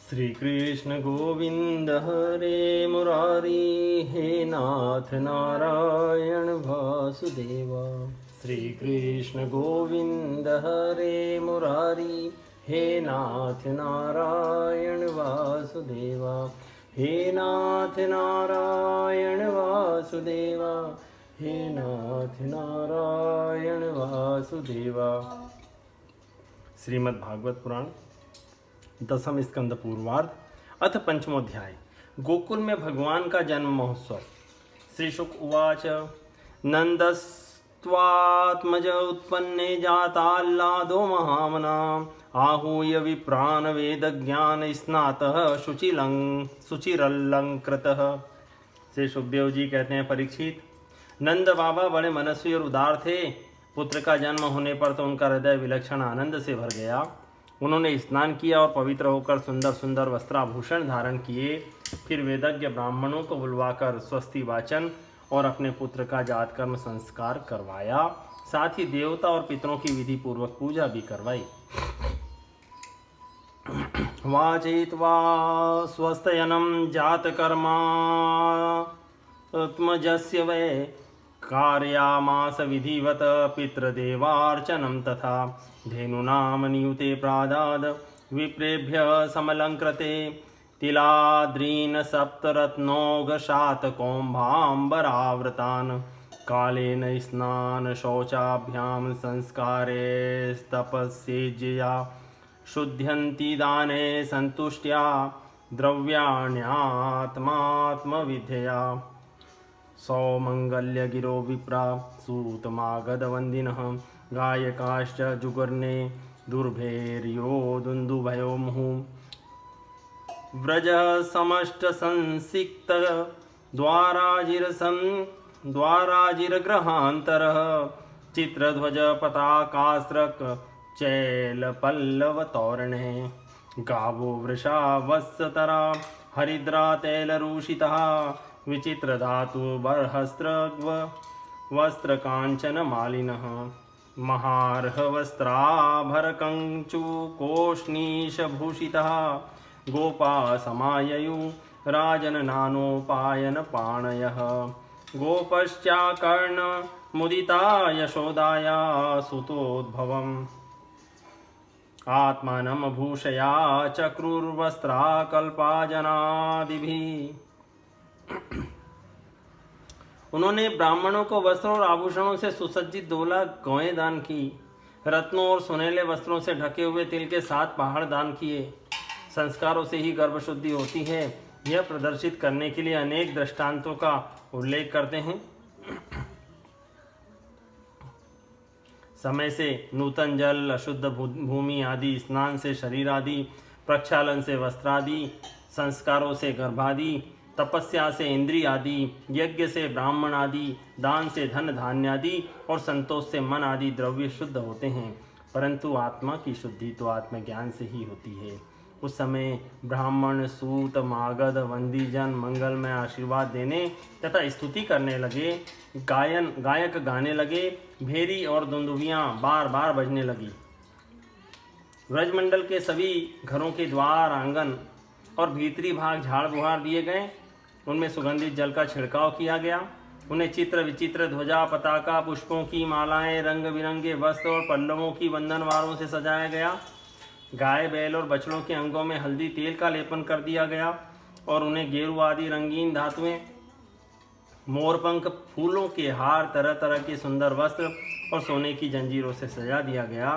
श्री कृष्ण गोविंद हरे मुरारी, हे नाथ नारायण वासुदेवा। श्री कृष्ण गोविंद हरे मुरारी, हे नाथ नारायण वासुदेवा। हे नाथ नारायण वासुदेवा, हे नाथ नारायण वासुदेवा। श्रीमद् भागवत पुराण दसम स्कंद पूर्वार्ध अथ पंचमोध्याय। गोकुल में भगवान का जन्म महोत्सव। श्री शुक उवाच नंदस्त्वात्मज उत्पन्ने जाताल्लादो महामना, आहूय विप्रान वेद ज्ञान स्नातः शुचिरलंकृतः। श्री सुखदेव जी कहते हैं, परीक्षित, नंद बाबा बड़े मनस्वी और उदार थे। पुत्र का जन्म होने पर तो उनका हृदय विलक्षण आनंद से भर गया। उन्होंने स्नान किया और पवित्र होकर सुंदर सुंदर वस्त्राभूषण धारण किए। फिर वेदज्ञ ब्राह्मणों को बुलवाकर स्वस्ति वाचन और अपने पुत्र का जातकर्म संस्कार करवाया। साथ ही देवता और पितरों की विधि पूर्वक पूजा भी करवाई। वाचयित्वा स्वस्तयनं जातकर्मात्मजस्य वै, कार्यामास विधिवत पितृदेवार्चनं तथा। धेनूनां नियुते प्रादाद विप्रेभ्य समलंकृते, तिलाद्रीन् सप्तरत्नौघशातकौम्भाम्बरावृतान्। कालेन स्नान शौचाभ्यां संस्कारेस्तपस्येज्यया, शुद्ध्यन्ति दाने सन्तुष्ट्या द्रव्याण्यात्मात्मविद्यया। सौमंगल्य गिरो विप्रा सूतमागधवन्दिनः, गायकाश्च जुगर्ने दुर्भेर्यो दुन्दुभयो मुहुः। व्रज समष्ट संसिक्त द्वाराजिरग्रहान्तरः, चित्रध्वज पताकास्त्रक चैलपल्लवतोरणे। गावो वृषा वत्सतरा हरिद्रा तैलरूषितः, विचित्रधातु बर्हस्त्रग्व वस्त्रकाञ्चन मालिनः। महार्हवस्त्राभरकञ्चुकोष्णीशभूषितः, गोपा समाययु राजननानोपायनपाणयः। गोपश्चाकर्णमुदिता यशोदाया सुतोद्भवम्, आत्मानं भूषया चक्रुर्वस्त्राकल्पाजनादिभिः। उन्होंने ब्राह्मणों को वस्त्रों और आभूषणों से सुसज्जित 2 लाख गौएं दान की। रत्नों और सुनहले वस्त्रों से ढके हुए तिल के 7 पहाड़ दान किए। संस्कारों से ही गर्भ शुद्धि होती है, यह प्रदर्शित करने के लिए अनेक दृष्टांतों का उल्लेख करते हैं। समय से नूतन जल, अशुद्ध भूमि आदि, स्नान से शरीर आदि, प्रक्षालन से वस्त्र आदि, संस्कारों से गर्भादि, तपस्या से इंद्रिय आदि, यज्ञ से ब्राह्मण आदि, दान से धन धान्य आदि और संतोष से मन आदि द्रव्य शुद्ध होते हैं। परंतु आत्मा की शुद्धि तो आत्मज्ञान से ही होती है। उस समय ब्राह्मण, सूत, मागध, वंदीजन मंगलमय आशीर्वाद देने तथा स्तुति करने लगे। गायक गाने लगे। भेरी और दुंदुभियाँ बार बार बजने लगी। व्रजमंडल के सभी घरों के द्वार, आंगन और भीतरी भाग झाड़ बुहार दिए गए। उनमें सुगंधित जल का छिड़काव किया गया। उन्हें चित्र विचित्र ध्वजा, पताका, पुष्पों की मालाएं, रंग बिरंगे वस्त्र और पल्लवों की बंधनवारों से सजाया गया। गाय, बैल और बछड़ों के अंगों में हल्दी तेल का लेपन कर दिया गया और उन्हें गेरू आदि रंगीन धातुएं, मोरपंख, फूलों के हार, तरह तरह के सुंदर वस्त्र और सोने की जंजीरों से सजा दिया गया।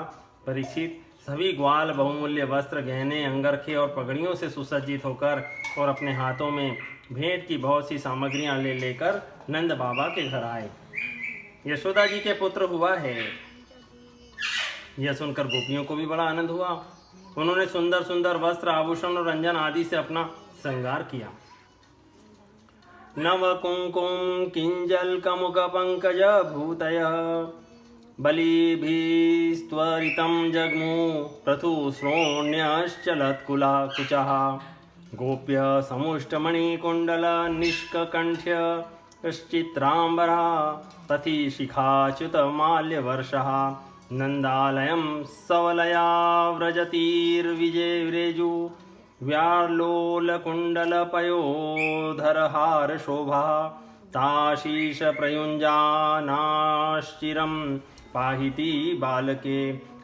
परीक्षित, सभी ग्वाल बहुमूल्य वस्त्र, गहने, अंगरखे और पगड़ियों से सुसज्जित होकर और अपने हाथों में भेंट की बहुत सी सामग्रियां ले लेकर नंद बाबा के घर आए। यशोदा जी के पुत्र हुआ है। यह सुनकर गोपियों को भी बड़ा आनंद हुआ। उन्होंने सुंदर सुंदर वस्त्र, आभूषण और रंजन आदि से अपना श्रृंगार किया। नव कुंकुम किंजल कमुक पंकज भूतयः, बलिभिस्त्वरितं जग्मु पृथुश्रोण्यश्चलत्कुला कुचः। गोप्य समुष्टमणिकुण्डल निष्ककण्ठ्य श्चित्राम्बरा, पथिशिखाच्युतमाल्यवर्षः। नन्दालयं सवलया व्रजतीर्विजेरेजु, व्यालोलकुण्डलपयोधरहार शोभा ताशीष प्रयुञ्जानाश्चिरं पाहिति बालके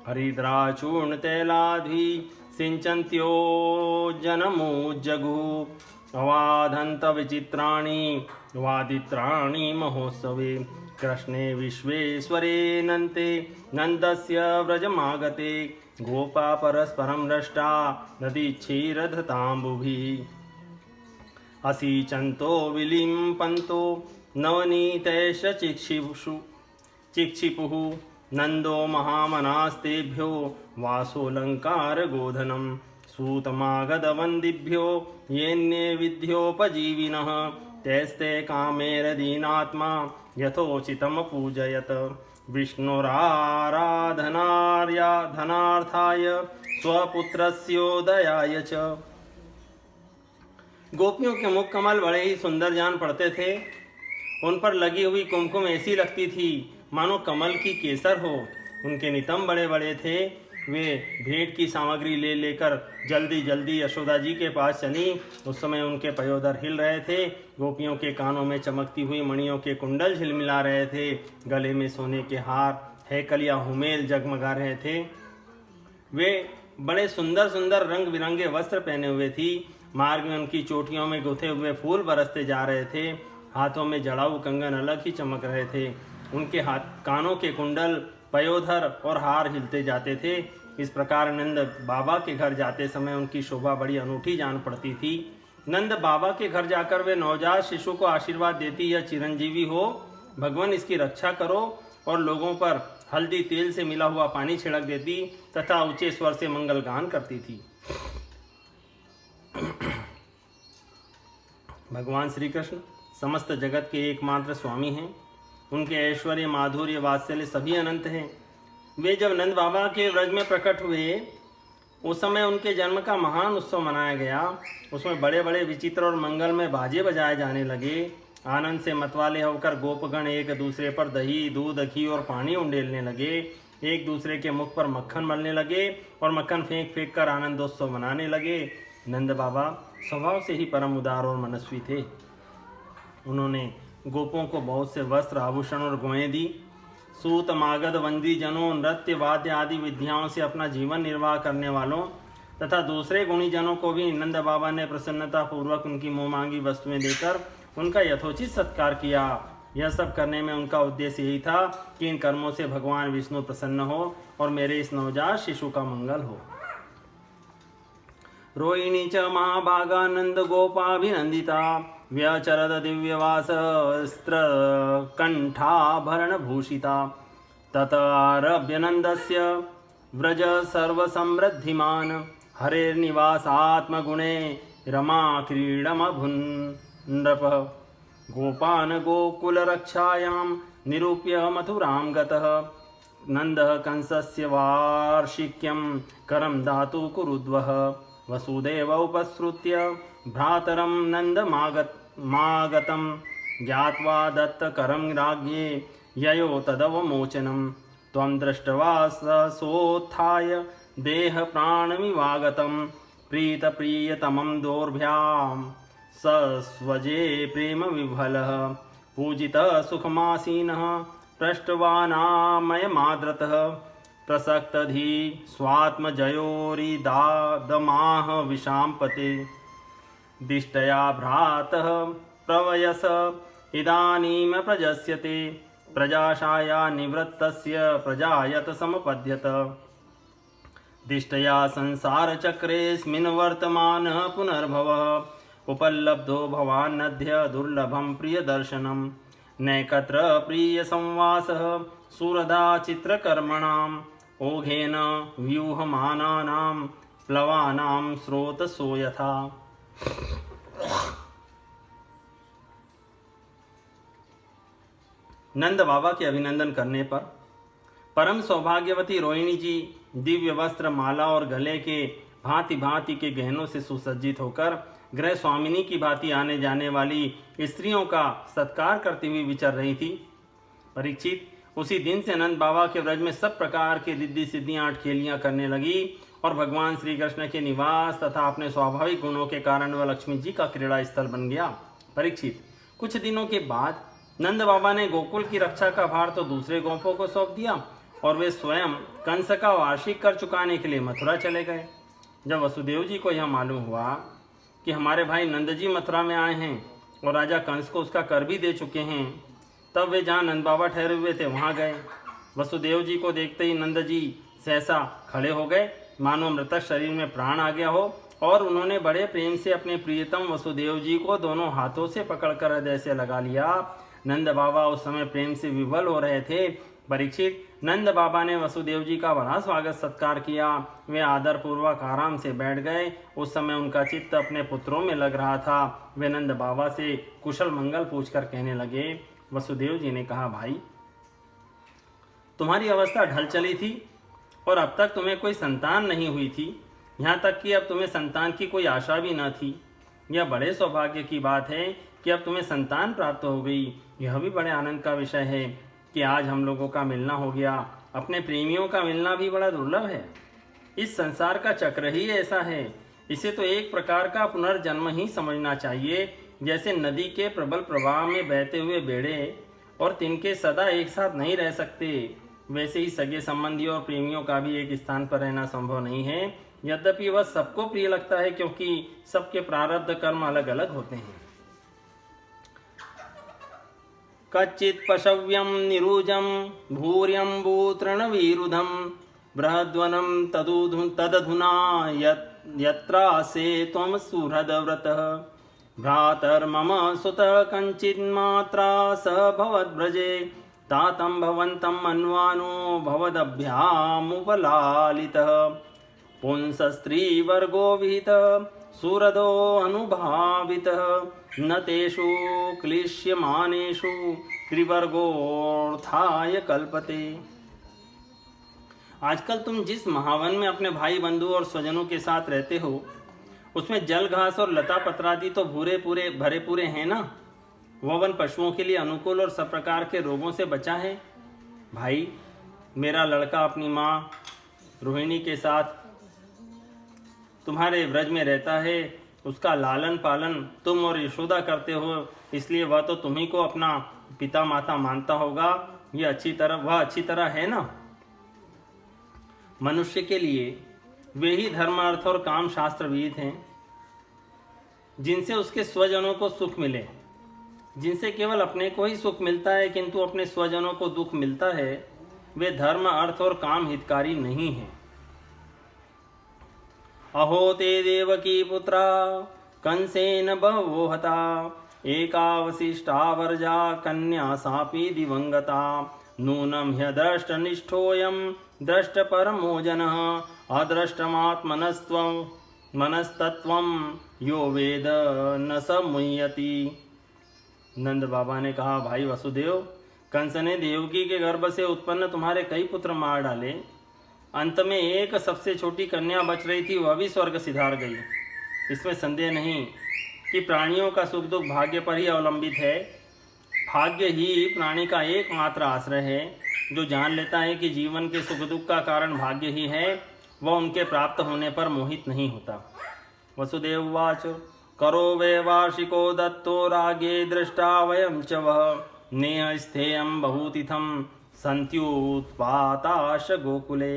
हरिद्राचूर्ण तैलाध्वी सिंचन्त्यो जनमुज्जगुः अवाधन्त विचित्राणि वादित्राणि महोत्सवे कृष्णे विश्वेश्वरे नन्ते नन्दस्य व्रजमागते गोपा परस्परं दृष्टा नदीक्षीरधताम्बुभिः असिचन्तो विलिम्पन्तो नवनीतैश्च चिक्षिपुः नन्दो महामनास्तेभ्यो वासोऽलङ्कारगोधनं सूतमागधवन्दिभ्यो येन्ये विद्योपजीविनः तैस्ते कामेरदीनात्मा यथोचितमपूजयत विष्णुराराधनार्थाय स्वपुत्रस्योदयाय च। गोपियों के मुख कमल बड़े ही सुंदर जान पड़ते थे। उन पर लगी हुई कुमकुम ऐसी लगती थी मानो कमल की केसर हो। उनके नितंब बड़े बड़े थे। वे भेंट की सामग्री ले लेकर जल्दी जल्दी यशोदा जी के पास चली। उस समय उनके पयोधर हिल रहे थे। गोपियों के कानों में चमकती हुई मणियों के कुंडल झिलमिला रहे थे। गले में सोने के हार हैकलिया हुमेल जगमगा रहे थे। वे बड़े सुंदर सुंदर रंग बिरंगे वस्त्र पहने हुए थी। मार्ग में उनकी चोटियों में गुथे हुए फूल बरसते जा रहे थे। हाथों में जड़ाऊ कंगन अलग ही चमक रहे थे। उनके कानों के कुंडल पयोधर और हार हिलते जाते थे। इस प्रकार नंद बाबा के घर जाते समय उनकी शोभा बड़ी अनूठी जान पड़ती थी। नंद बाबा के घर जाकर वे नवजात शिशु को आशीर्वाद देती, यह चिरंजीवी हो, भगवान इसकी रक्षा करो, और लोगों पर हल्दी तेल से मिला हुआ पानी छिड़क देती तथा ऊंचे स्वर से मंगल गान करती थी। भगवान श्री कृष्ण समस्त जगत के एकमात्र स्वामी हैं। उनके ऐश्वर्य, माधुर्य, वात्सल्य सभी अनंत हैं। वे जब नंद बाबा के व्रज में प्रकट हुए उस समय उनके जन्म का महान उत्सव मनाया गया। उसमें बड़े बड़े विचित्र और मंगलमय बाजे बजाए जाने लगे। आनंद से मतवाले होकर गोपगण एक दूसरे पर दही, दूध, घी और पानी उंडेलने लगे। एक दूसरे के मुख पर मक्खन मलने लगे और मक्खन फेंक फेंक कर आनंदोत्सव मनाने लगे। नंद बाबा स्वभाव से ही परम उदार और मनस्वी थे। उन्होंने गोपों को बहुत से वस्त्र, आभूषण और गोएं दी। सूत, मागध, वंदी जनों, नृत्य, वाद्य आदि विद्याओं से अपना जीवन निर्वाह करने वालों तथा दूसरे गुणी जनों को भी नंद बाबा ने प्रसन्नता पूर्वक उनकी मुँह मांगी वस्तुएं देकर उनका यथोचित सत्कार किया। यह सब करने में उनका उद्देश्य यही था कि इन कर्मों से भगवान विष्णु प्रसन्न हो और मेरे इस नवजात शिशु का मंगल हो। रोहिणी च महाभागानंद गोपाभिनंदिता व्यचरद दिव्यवासस्त्र कंठाभरणभूषिता ततारभ्य नंदस्य व्रज सर्वसमृद्धिमान हरेर्निवासात्मगुणे रमा क्रीडमभुन् नृपः गोपान् गोकुलरक्षायां निरूप्य मथुरां गतः नन्दः कंसस्य वार्षिक्यं करं दातु कुरुद्वः वसुदेव उपसृत्य भ्रातरं नन्दमागतं ज्ञात्वा दत्तकरं राज्ञे ययो तदवमोचनं त्वं दृष्ट्वा सोत्थाय देहप्राणमिवागतं प्रीतप्रियतमं दोर्भ्यां सस्वजे प्रेमविह्वलः पूजितः सुखमासीनः पृष्टवानामयमादृतः प्रसक्तधी स्वात्मजयोरिदादमाह विशाम्पते दिष्टया भ्रातः प्रवयस इदानीं प्रजस्यते प्रजाशाया निवृत्तस्य प्रजायत समपद्यत दिष्टया संसारचक्रेऽस्मिन् वर्तमानः पुनर्भवः उपलब्धो भवान्नद्य दुर्लभं प्रियदर्शनं नैकत्र प्रियसंवासः सुरदा चित्रकर्मणाम् ओघेन व्यूहमानानां प्लवानां स्रोतसो यथा। नंद बाबा के अभिनंदन करने पर परम सौभाग्यवती रोहिणी जी दिव्य वस्त्र, माला और गले के भांति भांति के गहनों से सुसज्जित होकर गृह स्वामिनी की भांति आने जाने वाली स्त्रियों का सत्कार करती हुई विचर रही थी। परीक्षित, उसी दिन से नंद बाबा के व्रज में सब प्रकार के रिद्धि सिद्धियां, अटखेलियां करने लगी और भगवान श्री कृष्ण के निवास तथा अपने स्वाभाविक गुणों के कारण वह लक्ष्मी जी का क्रीड़ा स्थल बन गया। परीक्षित, कुछ दिनों के बाद नंद बाबा ने गोकुल की रक्षा का भार तो दूसरे गोपों को सौंप दिया और वे स्वयं कंस का वार्षिक कर चुकाने के लिए मथुरा चले गए। जब वसुदेव जी को यह मालूम हुआ कि हमारे भाई नंद जी मथुरा में आए हैं और राजा कंस को उसका कर भी दे चुके हैं, तब वे जहाँ नंद बाबा ठहरे हुए थे वहाँ गए। वसुदेव जी को देखते ही नंद जी सहसा खड़े हो गए, मानो मृतक शरीर में प्राण आ गया हो, और उन्होंने बड़े प्रेम से अपने प्रियतम वसुदेव जी को दोनों हाथों से पकड़कर हृदय से लगा लिया। नंद बाबा उस समय प्रेम से विवल हो रहे थे। परीक्षित, नंद बाबा ने वसुदेव जी का बड़ा स्वागत सत्कार किया। वे आदर पूर्वक आराम से बैठ गए। उस समय उनका चित्त अपने पुत्रों में लग रहा था। वे नंद बाबा से कुशल मंगल पूछकर कहने लगे। वसुदेव जी ने कहा, भाई, तुम्हारी अवस्था ढल चली थी और अब तक तुम्हें कोई संतान नहीं हुई थी, यहाँ तक कि अब तुम्हें संतान की कोई आशा भी न थी। यह बड़े सौभाग्य की बात है कि अब तुम्हें संतान प्राप्त हो गई। यह भी बड़े आनंद का विषय है कि आज हम लोगों का मिलना हो गया। अपने प्रेमियों का मिलना भी बड़ा दुर्लभ है। इस संसार का चक्र ही ऐसा है। इसे तो एक प्रकार का पुनर्जन्म ही समझना चाहिए। जैसे नदी के प्रबल प्रवाह में बहते हुए बेड़े और तिनके सदा एक साथ नहीं रह सकते, वैसे ही सगे संबंधियों और प्रेमियों का भी एक स्थान पर रहना संभव नहीं है। यद्यपि वह सबको प्रिय लगता है, क्योंकि सबके प्रारब्ध कर्म अलग अलग होते हैं। कच्चित् पशव्यं निरुजं भूर्यम्बू तृणवीरुधं बृहद्वनं तदधुना यत्रासे त्वं सुहृदव्रतः भ्रातर्मम सुतः कञ्चिन्मात्रा स भवद्व्रजे तातं भवन्तं मन्वानो भवदभ्यामुपलालितः पुंसस्त्रीवर्गो विहितः सुहृदो अनुभावितः न तेषु क्लिश्यमानेषु त्रिवर्गोऽर्थाय कल्पते। आजकल तुम जिस महावन में अपने भाई बंधु और स्वजनों के साथ रहते हो, उसमें जल घास और लता पत्रादि तो भरे पूरे हैं ना। वह वन पशुओं के लिए अनुकूल और सब प्रकार के रोगों से बचा है। भाई, मेरा लड़का अपनी माँ रोहिणी के साथ तुम्हारे व्रज में रहता है। उसका लालन पालन तुम और यशोदा करते हो, इसलिए वह तो तुम्ही को अपना पिता माता मानता होगा। वह अच्छी तरह है ना। मनुष्य के लिए वे ही धर्म, अर्थ और काम शास्त्रविद हैं, जिनसे उसके स्वजनों को सुख मिले। जिनसे केवल अपने को ही सुख मिलता है किंतु अपने स्वजनों को दुख मिलता है, वे धर्म, अर्थ और काम हितकारी नहीं है। अहो ते देवकी पुत्रा कंसेन बहवो हता एकावशिष्टा वर्जा कन्या सापि दिवंगता नूनं ह्यदृष्टनिष्ठोऽयं दृष्टपरमो जनः मनस्तत्वं यो वेद न स मुह्यति। नंद बाबा ने कहा, भाई वसुदेव, कंस ने देवकी के गर्भ से उत्पन्न तुम्हारे कई पुत्र मार डाले। अंत में एक सबसे छोटी कन्या बच रही थी, वह भी स्वर्ग सिधार गई। इसमें संदेह नहीं कि प्राणियों का सुख दुख भाग्य पर ही अवलंबित है। भाग्य ही प्राणी का एकमात्र आश्रय है। जो जान लेता है कि जीवन के सुख दुख का कारण भाग्य ही है, वह उनके प्राप्त होने पर मोहित नहीं होता। वसुदेव उवाच करो वे वार्षिको दत्तो रागे दृष्टा वयं च वह नेह स्थेयं बहुतिथं सन्त्युत्पाताश गोकुले।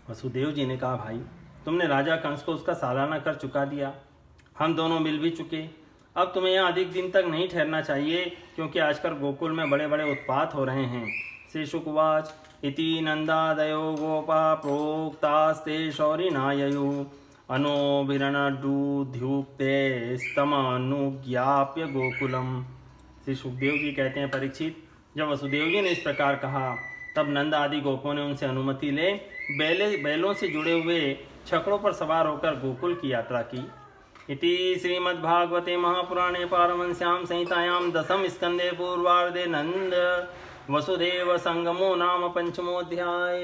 वसुदेव जी ने कहा, भाई, तुमने राजा कंस को उसका सालाना कर चुका दिया। हम दोनों मिल भी चुके। अब तुम्हें यहाँ अधिक दिन तक नहीं ठहरना चाहिए, क्योंकि आजकल गोकुल में बड़े बड़े उत्पात हो रहे हैं। श्री शुकवाच इति नंदादयो गोपा प्रोक्तास्ते शौरिणा ययु अनोभिरणडुध्युक्ते स्तमनुज्ञाप्य गोकुलम। श्री सुखदेव जी कहते हैं, परीक्षित, जब वसुदेव जी ने इस प्रकार कहा, तब नंद आदि गोपों ने उनसे अनुमति ले बैलों से जुड़े हुए छकड़ों पर सवार होकर गोकुल की यात्रा की। इति श्रीमद्भागवते महापुराणे पारमहंस्यां संहितायां दशम स्कंदे पूर्वार्धे नंद वसुदेव संगमो नाम पंचमोऽध्याय।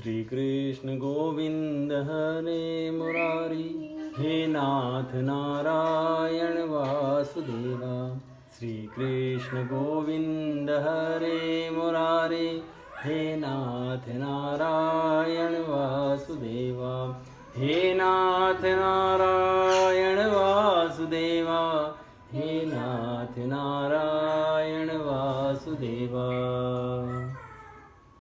श्री कृष्ण गोविंद हरे मुरारी, हे नाथ नारायण वासुदेवा। श्री कृष्ण गोविंद हरे मुरारी, हे नाथ नारायण वासुदेवा। हे नाथ नारायण वासुदेवा, हे नाथ नारायण वासुदेवा।